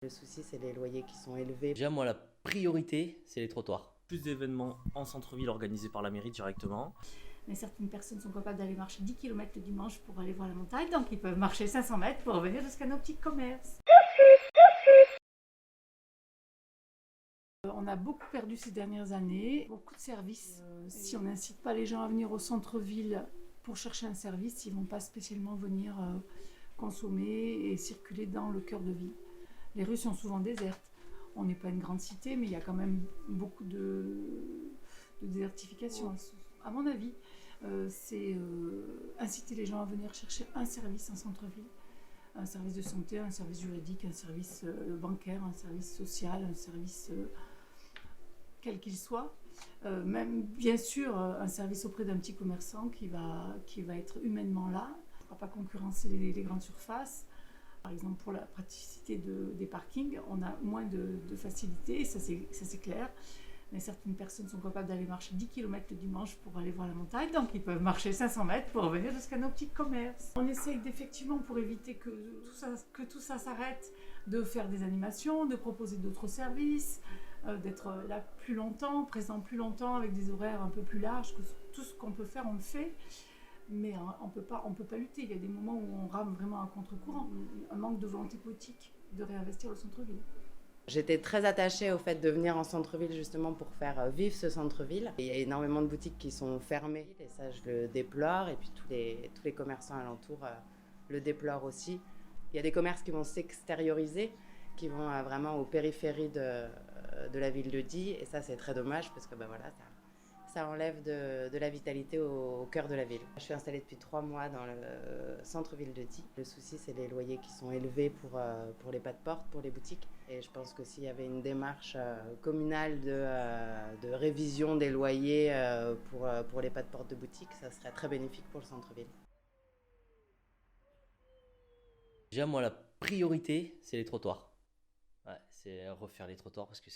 Le souci, c'est les loyers qui sont élevés. Déjà, moi, la priorité, c'est les trottoirs. Plus d'événements en centre-ville organisés par la mairie directement. Mais certaines personnes sont capables d'aller marcher 10 km le dimanche pour aller voir la montagne, donc ils peuvent marcher 500 mètres pour revenir jusqu'à nos petits commerces. On a beaucoup perdu ces dernières années, beaucoup de services. Si on n'incite pas les gens à venir au centre-ville pour chercher un service, ils ne vont pas spécialement venir consommer et circuler dans le cœur de ville. Les rues sont souvent désertes. On n'est pas une grande cité, mais il y a quand même beaucoup de désertification. À mon avis, c'est inciter les gens à venir chercher un service en centre-ville. Un service de santé, un service juridique, un service bancaire, un service social, un service quel qu'il soit. Même bien sûr un service auprès d'un petit commerçant qui va être humainement là. On ne pourra pas concurrencer les grandes surfaces. Par exemple, pour la praticité des parkings, on a moins de facilité, ça c'est clair. Mais certaines personnes sont capables d'aller marcher 10 km le dimanche pour aller voir la montagne, donc ils peuvent marcher 500 mètres pour revenir jusqu'à nos petits commerces. On essaye effectivement, pour éviter que tout ça s'arrête, de faire des animations, de proposer d'autres services, d'être là plus longtemps, présent plus longtemps, avec des horaires un peu plus larges. Tout ce qu'on peut faire, on le fait. Mais on peut pas lutter. Il y a des moments où on rame vraiment à contre-courant. Un manque de volonté politique de réinvestir le centre-ville. J'étais très attachée au fait de venir en centre-ville justement pour faire vivre ce centre-ville. Il y a énormément de boutiques qui sont fermées et ça je le déplore, et puis tous les commerçants alentours le déplorent aussi. Il y a des commerces qui vont s'extérioriser, qui vont vraiment aux périphéries de la ville de Die, et ça c'est très dommage parce que voilà, ça enlève de la vitalité au cœur de la ville. Je suis installée depuis 3 mois dans le centre-ville de Die. Le souci, c'est les loyers qui sont élevés pour les pas de porte, pour les boutiques. Et je pense que s'il y avait une démarche communale de révision des loyers pour les pas de porte de boutiques, ça serait très bénéfique pour le centre-ville. Déjà, moi, la priorité, c'est les trottoirs. Ouais, c'est refaire les trottoirs parce que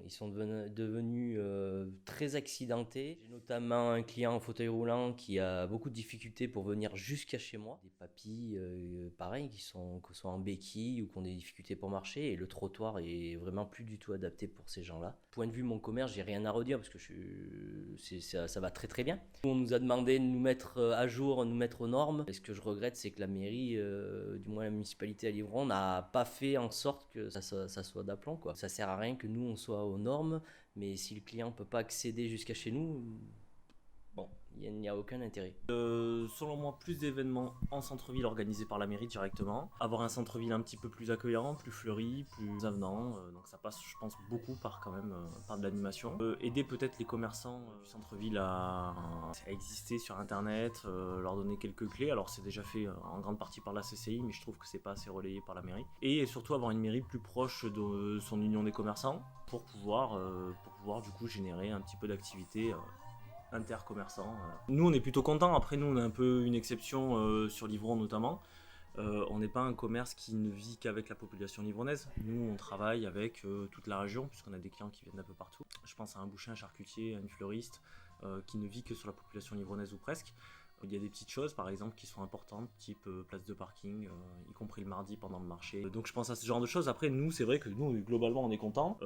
ils sont devenus très accidentés. J'ai notamment un client en fauteuil roulant qui a beaucoup de difficultés pour venir jusqu'à chez moi. Des papis, pareil, que ce soit en béquille ou qui ont des difficultés pour marcher. Et le trottoir est vraiment plus du tout adapté pour ces gens-là. Point de vue mon commerce, j'ai rien à redire parce que ça va très très bien. On nous a demandé de nous mettre à jour, nous mettre aux normes. Et ce que je regrette, c'est que la mairie, du moins la municipalité à Livron, n'a pas fait en sorte que ça soit d'aplomb, quoi. Ça sert à rien que nous on soit aux normes, mais si le client peut pas accéder jusqu'à chez nous, bon, il n'y a aucun intérêt. Selon moi, plus d'événements en centre-ville organisés par la mairie directement. Avoir un centre-ville un petit peu plus accueillant, plus fleuri, plus avenant. Donc ça passe, je pense, beaucoup par de l'animation. Aider peut-être les commerçants du centre-ville à exister sur Internet, leur donner quelques clés. Alors c'est déjà fait en grande partie par la CCI, mais je trouve que c'est pas assez relayé par la mairie. Et surtout avoir une mairie plus proche de son union des commerçants pour pouvoir du coup générer un petit peu d'activité intercommerçants. Nous on est plutôt contents, après nous on est un peu une exception sur Livron notamment. On n'est pas un commerce qui ne vit qu'avec la population livronnaise. Nous on travaille avec toute la région puisqu'on a des clients qui viennent d'un peu partout. Je pense à un boucher, un charcutier, à une fleuriste qui ne vit que sur la population livronnaise ou presque. Il y a des petites choses par exemple qui sont importantes, type place de parking, y compris le mardi pendant le marché. Donc je pense à ce genre de choses. Après nous c'est vrai que nous globalement on est contents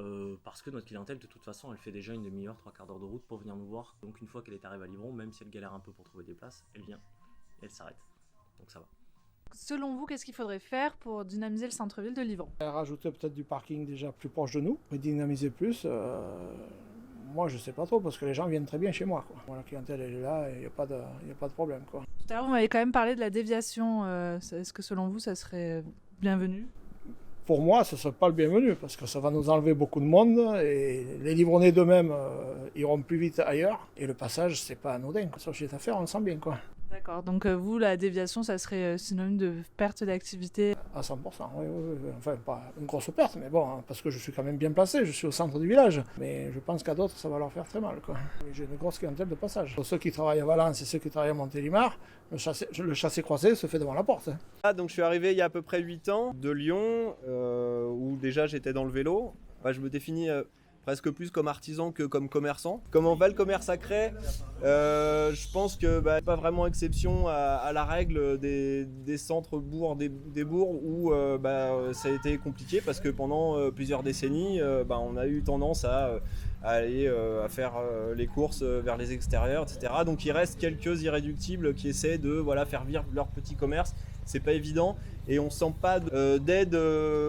parce que notre clientèle de toute façon elle fait déjà une demi-heure, 3/4 d'heure de route pour venir nous voir. Donc une fois qu'elle est arrivée à Livron, même si elle galère un peu pour trouver des places, elle vient et elle s'arrête. Donc ça va. Selon vous, qu'est-ce qu'il faudrait faire pour dynamiser le centre-ville de Livron ? Rajouter peut-être du parking déjà plus proche de nous, et dynamiser plus. Moi, je sais pas trop, parce que les gens viennent très bien chez moi, quoi. Bon, la clientèle, elle est là, et il n'y a pas de problème, quoi. Tout à l'heure, vous m'avez quand même parlé de la déviation. Est-ce que selon vous, ça serait bienvenu ? Pour moi, ce ne serait pas le bienvenu, parce que ça va nous enlever beaucoup de monde, et les Livronnais d'eux-mêmes iront plus vite ailleurs, et le passage, c'est pas anodin. Sur le chiffre d'affaires, on le sent bien, quoi. D'accord, donc vous, la déviation, ça serait synonyme de perte d'activité ? À 100%, oui. Enfin, pas une grosse perte, mais bon, hein, parce que je suis quand même bien placé, je suis au centre du village. Mais je pense qu'à d'autres, ça va leur faire très mal, quoi. J'ai une grosse clientèle de passage. Pour ceux qui travaillent à Valence et ceux qui travaillent à Montélimar, le chassé-croisé se fait devant la porte. Donc je suis arrivé il y a à peu près 8 ans de Lyon, où déjà j'étais dans le vélo. Je me définis presque plus comme artisan que comme commerçant. Comment va le commerce à Cray ? Je pense que pas vraiment exception à la règle des centres-bourgs, des bourgs où ça a été compliqué parce que pendant plusieurs décennies, on a eu tendance à aller à faire les courses vers les extérieurs, etc. Donc il reste quelques irréductibles qui essaient de faire vivre leur petit commerce. C'est pas évident et on sent pas d'aide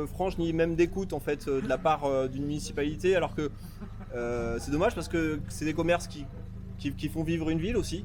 franche ni même d'écoute en fait de la part d'une municipalité, alors que c'est dommage parce que c'est des commerces qui font vivre une ville aussi.